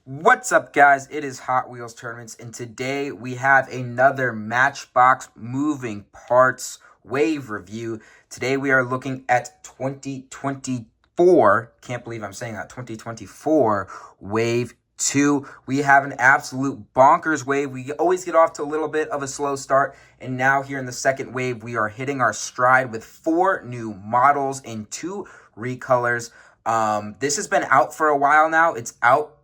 What's up, guys? It is Hot Wheels Tournaments, and today we have another Matchbox moving parts wave review. Today we are looking at 2024, can't believe I'm saying that, 2024 Wave 2. We have an absolute bonkers wave. We always get off to a little bit of a slow start, and now here in the second wave, we are hitting our stride with 4 new models and 2 recolors. This has been out for a while now.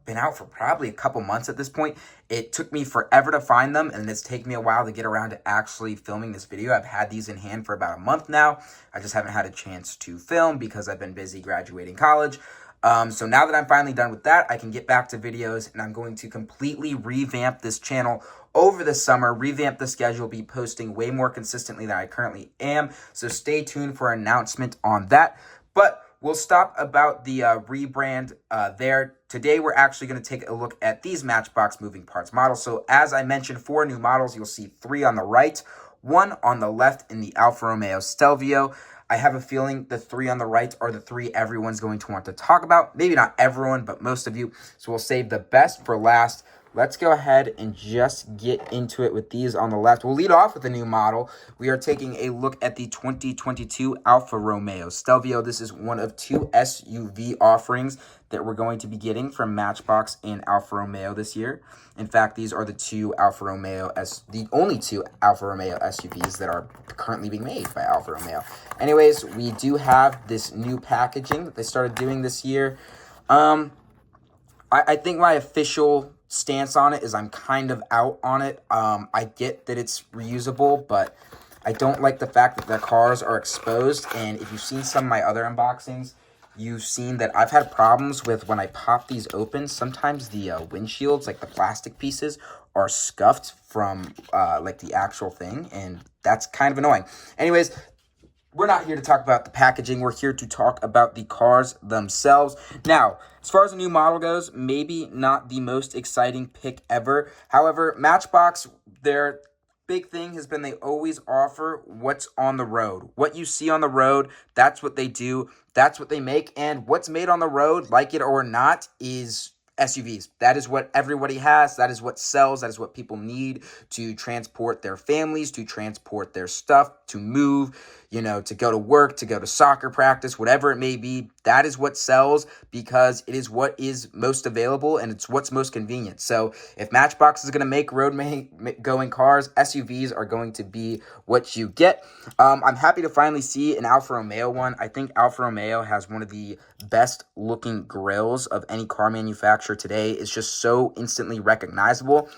Been out for probably a couple months at this point. It took me forever to find them, and it's taken me a while to get around to actually filming this video. I've had these in hand for about a month now. I just haven't had a chance to film because I've been busy graduating college. So now that I'm finally done with that, I can get back to videos, and I'm going to completely revamp this channel over the summer, revamp the schedule, be posting way more consistently than I currently am. So stay tuned for an announcement on that. But we'll stop about the rebrand there. Today, we're actually going to take a look at these Matchbox moving parts models. So as I mentioned, 4 new models. You'll see 3 on the right, 1 on the left in the Alfa Romeo Stelvio. I have a feeling the 3 on the right are the 3 everyone's going to want to talk about. Maybe not everyone, but most of you. So we'll save the best for last. Let's go ahead and just get into it with these on the left. We'll lead off with a new model. We are taking a look at the 2022 Alfa Romeo Stelvio. This is one of 2 SUV offerings that we're going to be getting from Matchbox and Alfa Romeo this year. In fact, these are the only two Alfa Romeo SUVs that are currently being made by Alfa Romeo. Anyways, we do have this new packaging that they started doing this year. I think my official stance on it is I'm kind of out on it. I get that it's reusable, but I don't like the fact that the cars are exposed. And if you've seen some of my other unboxings, you've seen that I've had problems with when I pop these open. Sometimes the windshields, like the plastic pieces, are scuffed from like the actual thing, and that's kind of annoying. Anyways, we're not here to talk about the packaging. We're here to talk about the cars themselves. Now, as far as the new model goes, maybe not the most exciting pick ever. However, Matchbox, their big thing has been they always offer what's on the road. What you see on the road, that's what they do. That's what they make. And what's made on the road, like it or not, is SUVs. That is what everybody has. That is what sells. That is what people need to transport their families, to transport their stuff, to move, to go to work, to go to soccer practice, whatever it may be. That is what sells because it is what is most available and it's what's most convenient. So if Matchbox is going to make road-going cars, SUVs are going to be what you get. I'm happy to finally see an Alfa Romeo one. I think Alfa Romeo has one of the best looking grills of any car manufacturer today. It's just so instantly recognizable.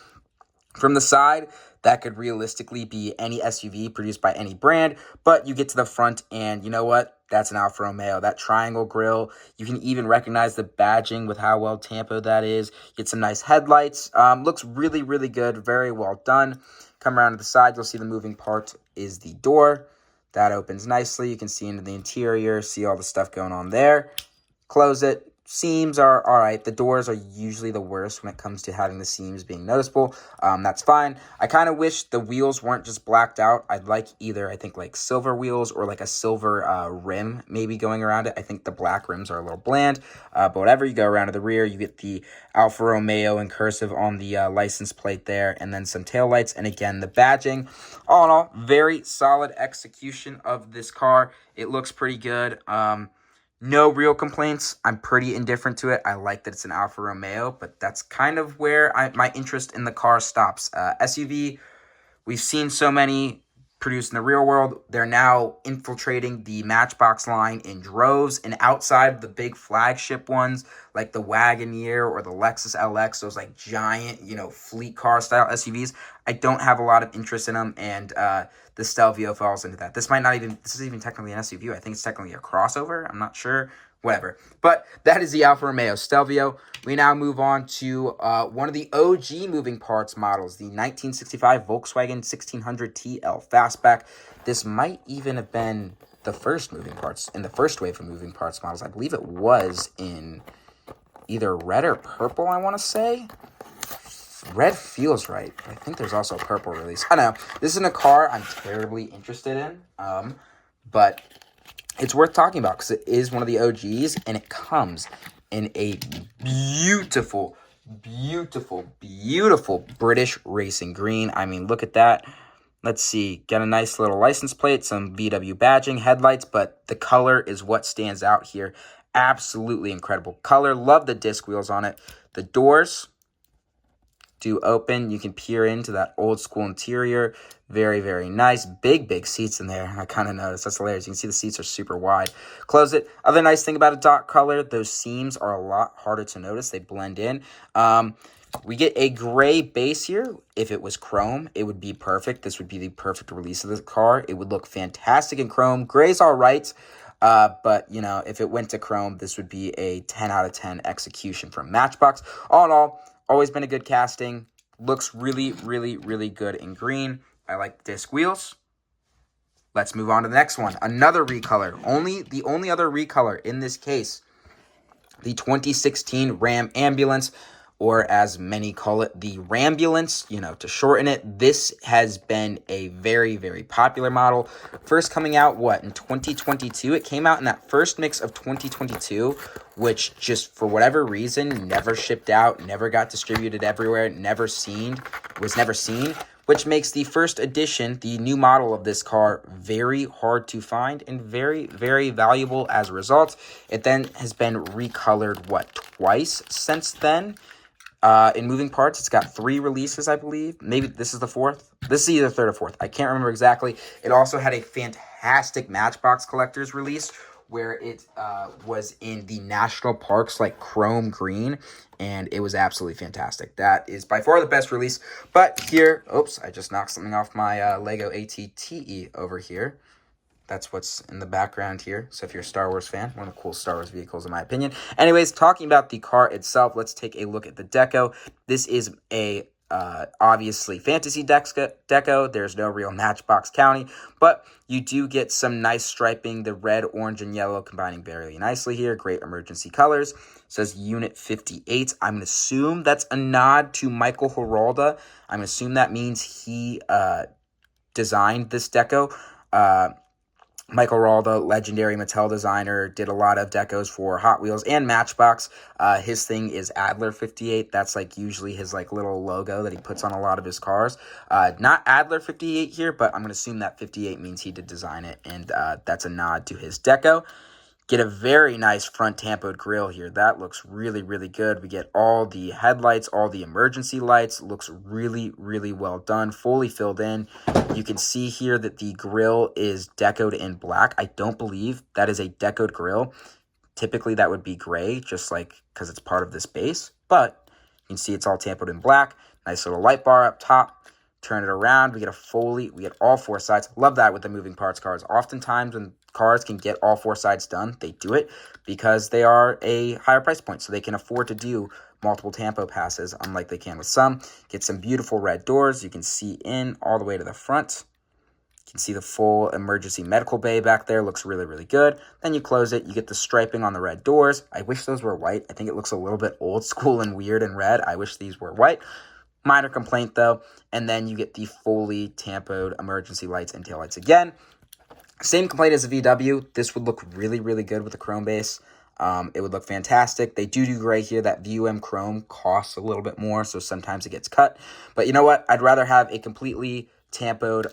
From the side, that could realistically be any SUV produced by any brand, but you get to the front and you know what? That's an Alfa Romeo. That triangle grille, you can even recognize the badging with how well tampoed that is. Get some nice headlights. Looks really, really good. Very well done. Come around to the side, you'll see the moving part is the door. That opens nicely. You can see into the interior, see all the stuff going on there. Close it. Seams are all right. The doors are usually the worst when it comes to having the seams being noticeable. That's fine. I kind of wish the wheels weren't just blacked out. I'd like either, I think, like silver wheels or like a silver rim maybe going around it. I think the black rims are a little bland. But whatever, you go around to the rear, you get the Alfa Romeo in cursive on the license plate there, and then some taillights. And again, the badging. All in all, very solid execution of this car. It looks pretty good. No real complaints. I'm pretty indifferent to it. I like that it's an Alfa Romeo, but that's kind of where my interest in the car stops. SUV, we've seen so many produced in the real world. They're now infiltrating the Matchbox line in droves, and outside the big flagship ones like the Wagoneer or the Lexus LX, those like giant, fleet car style SUVs, I don't have a lot of interest in them, and the Stelvio falls into that. This is even technically an SUV. I think it's technically a crossover. I'm not sure. Whatever. But that is the Alfa Romeo Stelvio. We now move on to one of the OG moving parts models, the 1965 Volkswagen 1600 TL Fastback. This might even have been the first moving parts, in the first wave of moving parts models. I believe it was in either red or purple, I want to say. Red feels right. I think there's also a purple release. I don't know. This isn't a car I'm terribly interested in, but it's worth talking about because it is one of the OGs, and it comes in a beautiful, Beautiful, beautiful British racing green. I mean, look at that. Let's see, get a nice little license plate, some VW badging, headlights, but the color is what stands out here. Absolutely incredible color. Love the disc wheels on it. The doors do open. You can peer into that old school interior. Very, very nice. Big, big seats in there. I kind of noticed. That's hilarious. You can see the seats are super wide. Close it. Other nice thing about a dark color, those seams are a lot harder to notice. They blend in. We get a gray base here. If it was chrome, it would be perfect. This would be the perfect release of the car. It would look fantastic in chrome. Gray's all right. But, you know, if it went to chrome, this would be a 10 out of 10 execution from Matchbox. All in all, always been a good casting. Looks really, really, really good in green. I like the disc wheels. Let's move on to the next one. Another recolor. The only other recolor in this case, the 2016 Ram Ambulance, or as many call it, the Rambulance, you know, to shorten it. This has been a very, very popular model. First coming out, in 2022? It came out in that first mix of 2022, which just for whatever reason never shipped out, never got distributed everywhere, was never seen, which makes the first edition, the new model of this car, very hard to find and very, very valuable as a result. It then has been recolored, twice since then? In moving parts, it's got 3 releases, I believe. Maybe this is the 4th. This is either 3rd or 4th. I can't remember exactly. It also had a fantastic Matchbox Collector's release where it was in the national parks, like chrome green, and it was absolutely fantastic. That is by far the best release. But here, oops, I just knocked something off my Lego ATTE over here. That's what's in the background here. So if you're a Star Wars fan, one of the coolest Star Wars vehicles in my opinion. Anyways, talking about the car itself, let's take a look at the deco. This is a obviously fantasy deco. There's no real Matchbox County, but you do get some nice striping. The red, orange, and yellow combining very nicely here. Great emergency colors. It says Unit 58. I'm going to assume that's a nod to Michael Hiralda. I'm going to assume that means he designed this deco. Michael Hiralda, legendary Mattel designer, did a lot of decos for Hot Wheels and Matchbox. His thing is Adler 58. That's like usually his like little logo that he puts on a lot of his cars. Not Adler 58 here, but I'm going to assume that 58 means he did design it, and that's a nod to his deco. Get a very nice front tampoed grille here. That looks really, really good. We get all the headlights, all the emergency lights. Looks really, really well done. Fully filled in. You can see here that the grille is decoed in black. I don't believe that is a decoed grille. Typically, that would be gray, just like because it's part of this base. But you can see it's all tampoed in black. Nice little light bar up top. Turn it around. We get all 4 sides. Love that with the moving parts cars. Oftentimes when cars can get all 4 sides done, they do it because they are a higher price point, so they can afford to do multiple tampo passes, unlike they can with some. Get some beautiful red doors. You can see in all the way to the front. You can see the full emergency medical bay back there. Looks really, really good. Then you close it. You get the striping on the red doors. I wish those were white. I think it looks a little bit old school and weird and red. I wish these were white. Minor complaint, though. And then you get the fully tampoed emergency lights and taillights again. Same complaint as the VW. This would look really, really good with a chrome base. It would look fantastic. They do gray here. That VUM chrome costs a little bit more, so sometimes it gets cut. But you know what? I'd rather have a completely tampoed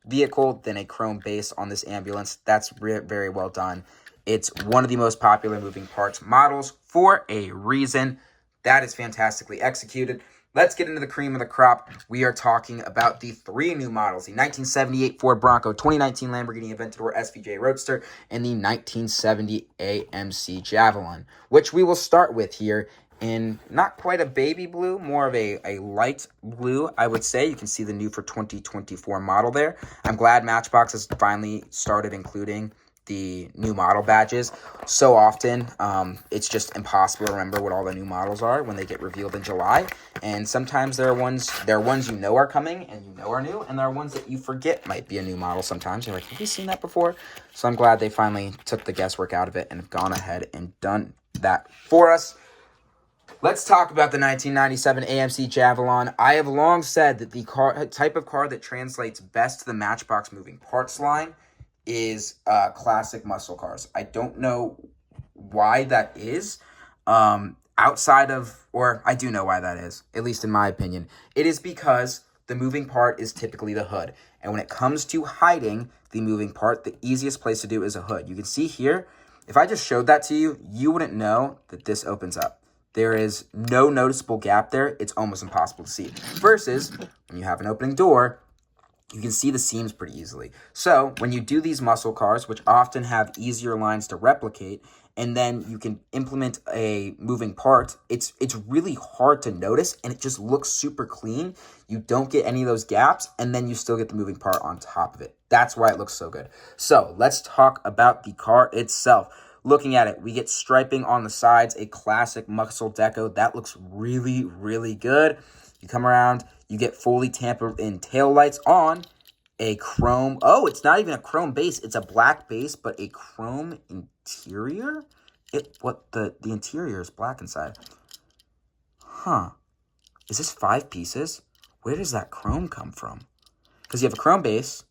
vehicle than a chrome base on this ambulance. That's very well done. It's one of the most popular moving parts models for a reason. That is fantastically executed. Let's get into the cream of the crop. We are talking about the 3 new models, the 1978 Ford Bronco, 2019 Lamborghini Aventador SVJ Roadster, and the 1970 AMC Javelin, which we will start with here in not quite a baby blue, more of a light blue, I would say. You can see the new for 2024 model there. I'm glad Matchbox has finally started including the new model badges. So often, it's just impossible to remember what all the new models are when they get revealed in July. And sometimes there are ones you know are coming and you know are new, and there are ones that you forget might be a new model sometimes. You're like, have you seen that before? So I'm glad they finally took the guesswork out of it and have gone ahead and done that for us. Let's talk about the 1997 AMC Javelin. I have long said that the type of car that translates best to the Matchbox moving parts line is classic muscle cars. I don't know why that is. I outside of, or I do know why that is, at least in my opinion. It is because the moving part is typically the hood. And when it comes to hiding the moving part, the easiest place to do is a hood. You can see here, if I just showed that to you, you wouldn't know that this opens up. There is no noticeable gap there. It's almost impossible to see. Versus when you have an opening door, you can see the seams pretty easily. So when you do these muscle cars, which often have easier lines to replicate, and then you can implement a moving part, it's really hard to notice, and it just looks super clean. You don't get any of those gaps, and then you still get the moving part on top of it. That's why it looks so good. So let's talk about the car itself. Looking at it, we get striping on the sides, a classic muscle deco. That looks really, really good. You come around, you get fully tampered in tail lights on a chrome. Oh, it's not even a chrome base. It's a black base, but a chrome interior. The interior is black inside. Huh. Is this 5 pieces? Where does that chrome come from? Because you have a chrome base,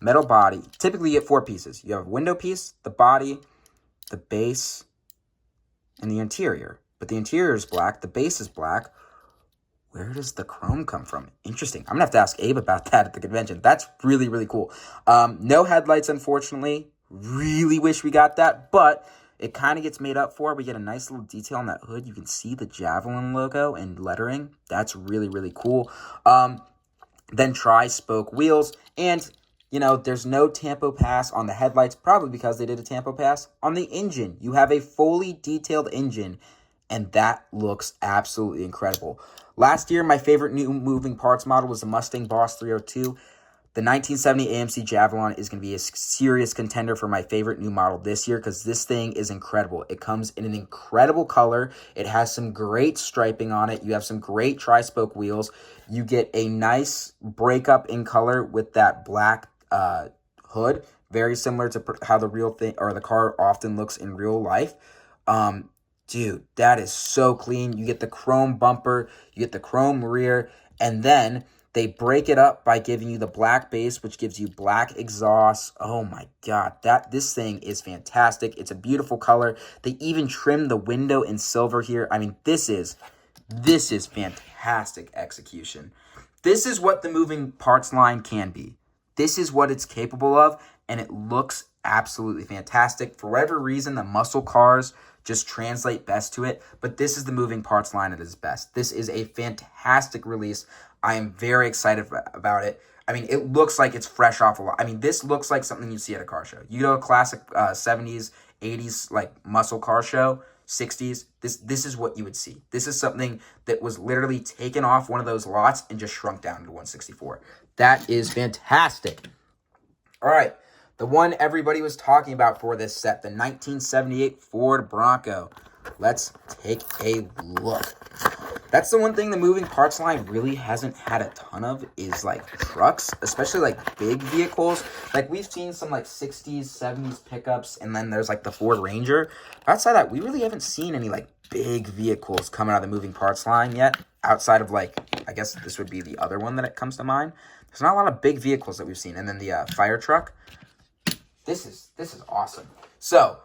metal body. Typically, you get 4 pieces. You have a window piece, the body, the base, and the interior. But the interior is black. The base is black. Where does the chrome come from? Interesting. I'm going to have to ask Abe about that at the convention. That's really, really cool. No headlights, unfortunately. Really wish we got that, but it kind of gets made up for. We get a nice little detail on that hood. You can see the Javelin logo and lettering. That's really, really cool. Then tri-spoke wheels. And, you know, there's no tampo pass on the headlights, probably because they did a tampo pass. On the engine, you have a fully detailed engine, and that looks absolutely incredible. Last year, my favorite new moving parts model was the Mustang Boss 302. The 1970 AMC Javelin is going to be a serious contender for my favorite new model this year because this thing is incredible. It comes in an incredible color. It has some great striping on it. You have some great tri-spoke wheels. You get a nice breakup in color with that black hood, very similar to how the real thing or the car often looks in real life. Dude, that is so clean. You get the chrome bumper, you get the chrome rear, and then they break it up by giving you the black base, which gives you black exhaust. Oh my God, this thing is fantastic. It's a beautiful color. They even trim the window in silver here. I mean, this is fantastic execution. This is what the moving parts line can be. This is what it's capable of, and it looks absolutely fantastic. For whatever reason, the muscle cars just translate best to it, but this is the moving parts line at its best. This is a fantastic release. I am very excited about it. I mean, it looks like it's fresh off a lot. I mean, this looks like something you see at a car show. You know, a classic 70s, 80s, like muscle car show, 60s. This is what you would see. This is something that was literally taken off one of those lots and just shrunk down to 164. That is fantastic. All right. The one everybody was talking about for this set, the 1978 Ford Bronco. Let's take a look. That's the one thing the moving parts line really hasn't had a ton of is like trucks, especially like big vehicles. Like we've seen some like 60s, 70s pickups, and then there's like the Ford Ranger. Outside that, we really haven't seen any like big vehicles coming out of the moving parts line yet. Outside of like, I guess this would be the other one that it comes to mind. There's not a lot of big vehicles that we've seen. And then the fire truck. This is awesome. So,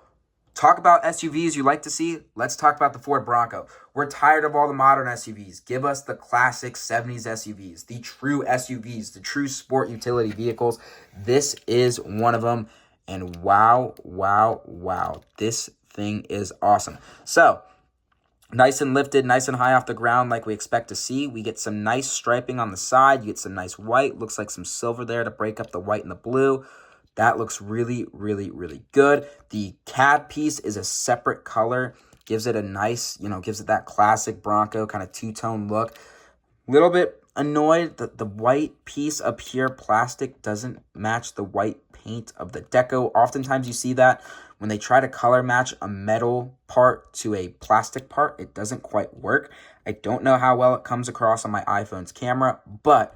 talk about SUVs you like to see. Let's talk about the Ford Bronco. We're tired of all the modern SUVs. Give us the classic 70s SUVs, the true SUVs, the true sport utility vehicles. This is one of them. And wow, wow, wow. This thing is awesome. So, nice and lifted, nice and high off the ground like we expect to see. We get some nice striping on the side. You get some nice white. Looks like some silver there to break up the white and the blue. That looks really, really, really good. The cab piece is a separate color. Gives it a nice, gives it that classic Bronco kind of two-tone look. Little bit annoyed that the white piece up here, plastic, doesn't match the white paint of the deco. Oftentimes you see that when they try to color match a metal part to a plastic part, it doesn't quite work. I don't know how well it comes across on my iPhone's camera, but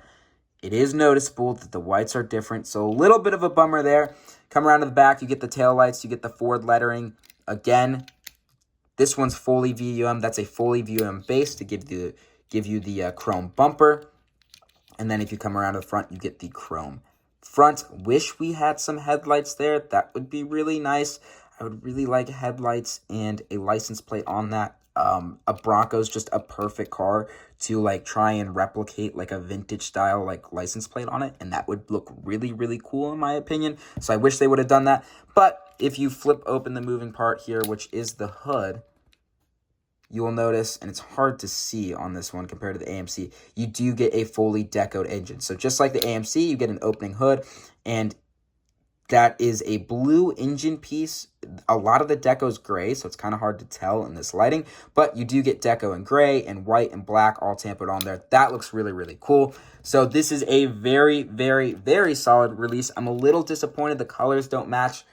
it is noticeable that the whites are different, so a little bit of a bummer there. Come around to the back, you get the taillights, you get the Ford lettering. Again, this one's fully VUM. That's a fully VUM base to give you the chrome bumper. And then if you come around to the front, you get the chrome front. Wish we had some headlights there. That would be really nice. I would really like headlights and a license plate on that. a Bronco's just a perfect car to like try and replicate like a vintage style like license plate on it, and that would look really, really cool in my opinion. So I wish they would have done that. But if you flip open the moving part here, which is the hood, you will notice, and it's hard to see on this one compared to the AMC, you do get a fully decoed engine. So just like the AMC, you get an opening hood, and that is a blue engine piece. A lot of the deco is gray, so it's kind of hard to tell in this lighting, but you do get deco in gray and white and black all tampered on there. That looks really, really cool. So this is a very, very, very solid release. I'm a little disappointed the colors don't match,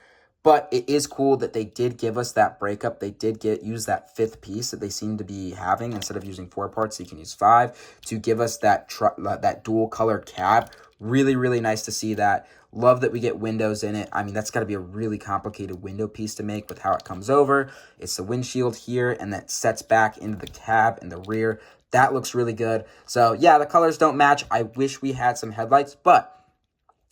but it is cool that they did give us that breakup. They did use that fifth piece that they seem to be having instead of using 4 parts. So you can use 5 to give us that dual color cab. Really, really nice to see that. Love that we get windows in it. I mean, that's got to be a really complicated window piece to make with how it comes over. It's the windshield here, and that sets back into the cab and the rear. That looks really good. So, yeah, the colors don't match. I wish we had some headlights, but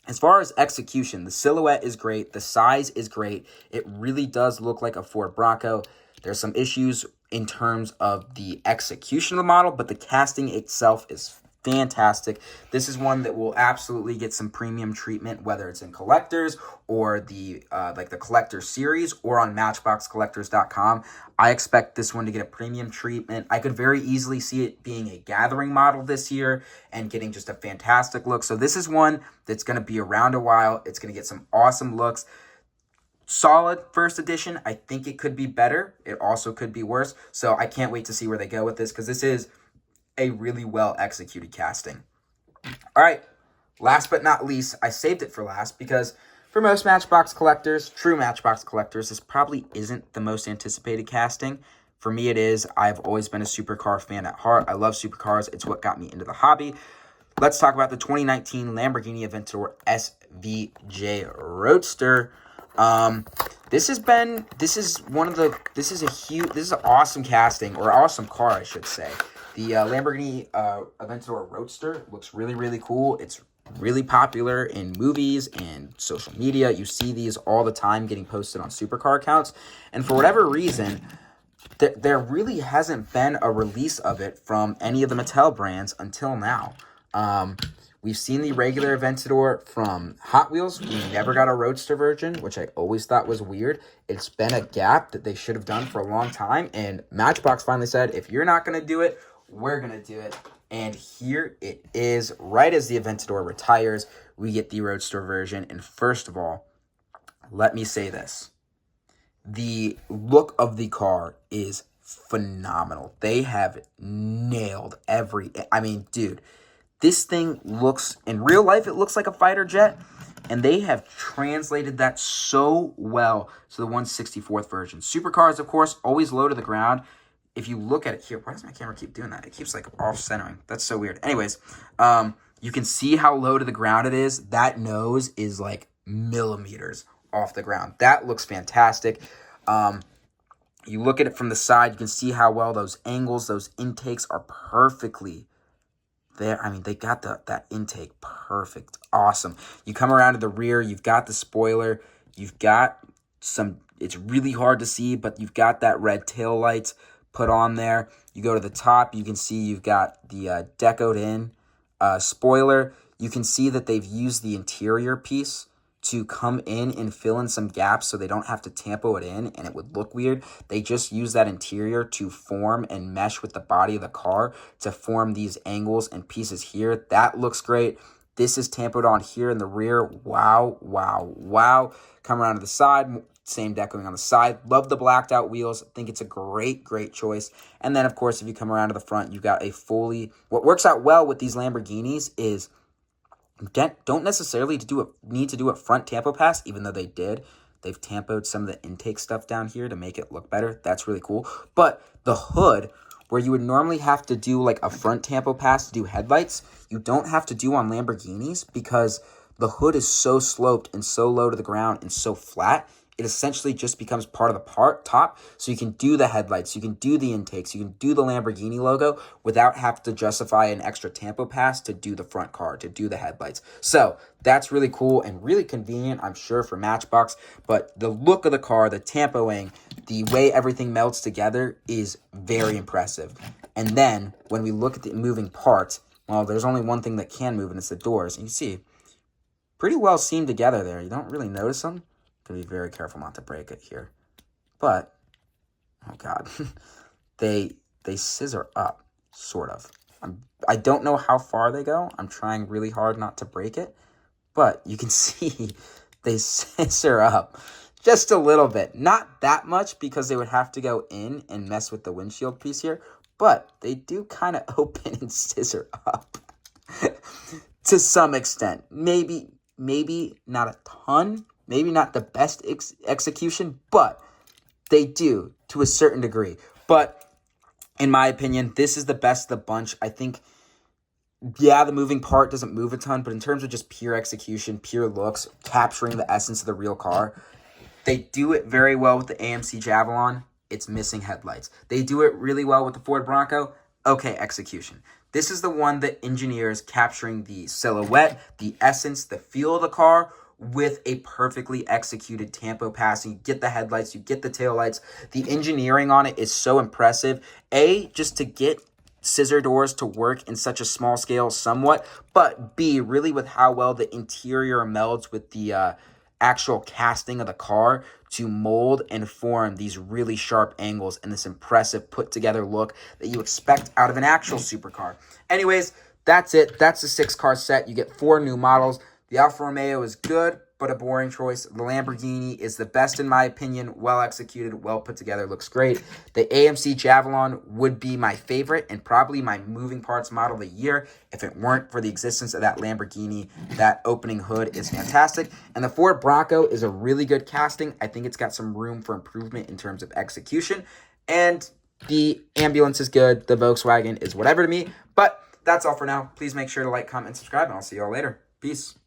as far as execution, the silhouette is great. The size is great. It really does look like a Ford Bronco. There's some issues in terms of the execution of the model, but the casting itself is fantastic. This is one that will absolutely get some premium treatment, whether it's in collectors or the like the collector series or on matchboxcollectors.com. I expect this one to get a premium treatment. I could very easily see it being a gathering model this year and getting just a fantastic look. So this is one that's going to be around a while. It's going to get some awesome looks. Solid first edition. I think it could be better. It also could be worse. So I can't wait to see where they go with this, because this is a really well executed casting. All right, last but not least, I saved it for last because for most Matchbox collectors, true Matchbox collectors, this probably isn't the most anticipated casting. For me, it is. I've always been a supercar fan at heart. I love supercars. It's what got me into the hobby. Let's talk about the 2019 Lamborghini Aventador SVJ Roadster. This is an awesome casting, or awesome car, I should say. The Lamborghini Aventador Roadster looks really, really cool. It's really popular in movies and social media. You see these all the time getting posted on supercar accounts. And for whatever reason, there really hasn't been a release of it from any of the Mattel brands until now. We've seen the regular Aventador from Hot Wheels. We never got a Roadster version, which I always thought was weird. It's been a gap that they should have done for a long time. And Matchbox finally said, if you're not going to do it, we're going to do it. And here it is. Right as the Aventador retires, we get the Roadster version. And first of all, let me say this. The look of the car is phenomenal. They have nailed I mean, dude, this thing looks, in real life, it looks like a fighter jet. And they have translated that so well to the 1/64th version. Supercars, of course, always low to the ground. If you look at it here, why does my camera keep doing that? It keeps like off-centering. That's so weird. Anyways, you can see how low to the ground it is. That nose is like millimeters off the ground. That looks fantastic. You look at it from the side, you can see how well those angles, those intakes are perfectly there. I mean, they got that intake perfect. Awesome. You come around to the rear, you've got the spoiler, you've got some, it's really hard to see, but you've got that red tail lights put on there. You go to the top, you can see you've got the decoed in spoiler. You can see that they've used the interior piece to come in and fill in some gaps so they don't have to tampo it in and it would look weird. They just use that interior to form and mesh with the body of the car to form these angles and pieces here. That looks great. This is tampoed on here in the rear. Wow, wow, wow. Come around to the side, same decoing on the side. Love the blacked out wheels. I think it's a great, great choice. And then, of course, if you come around to the front, you've got a fully, what works out well with these Lamborghinis is don't necessarily need to do a front tampo pass, even though they did. They've tampoed some of the intake stuff down here to make it look better. That's really cool. But the hood, where you would normally have to do like a front tampo pass to do headlights, you don't have to do on Lamborghinis because the hood is so sloped and so low to the ground and so flat. it essentially just becomes part of the top. So you can do the headlights, you can do the intakes, you can do the Lamborghini logo without having to justify an extra tampo pass to do the front car, to do the headlights. So that's really cool and really convenient, I'm sure, for Matchbox. But the look of the car, the tampoing, the way everything melts together is very impressive. And then when we look at the moving parts, well, there's only one thing that can move, and it's the doors. And you see, pretty well seamed together there. You don't really notice them. Gotta be very careful not to break it here. But, oh God, they scissor up, sort of. I don't know how far they go. I'm trying really hard not to break it. But you can see they scissor up just a little bit. Not that much, because they would have to go in and mess with the windshield piece here. But they do kind of open and scissor up to some extent. Maybe not a ton. Maybe not the best execution, but they do to a certain degree. But in my opinion, this is the best of the bunch. I think, yeah, the moving part doesn't move a ton, but in terms of just pure execution, pure looks, capturing the essence of the real car, they do it very well with the AMC Javelin. It's missing headlights. They do it really well with the Ford Bronco. Okay, execution. This is the one that engineers capturing the silhouette, the essence, the feel of the car with a perfectly executed tampo pass. You get the headlights, you get the taillights. The engineering on it is so impressive. Just to get scissor doors to work in such a small scale somewhat, but B, really with how well the interior melds with the actual casting of the car to mold and form these really sharp angles and this impressive put together look that you expect out of an actual supercar. Anyways, that's it. That's the 6-car set. You get 4 new models. The Alfa Romeo is good, but a boring choice. The Lamborghini is the best in my opinion. Well executed, well put together, looks great. The AMC Javelin would be my favorite and probably my moving parts model of the year if it weren't for the existence of that Lamborghini. That opening hood is fantastic. And the Ford Bronco is a really good casting. I think it's got some room for improvement in terms of execution. And the ambulance is good. The Volkswagen is whatever to me. But that's all for now. Please make sure to like, comment, and subscribe, and I'll see you all later. Peace.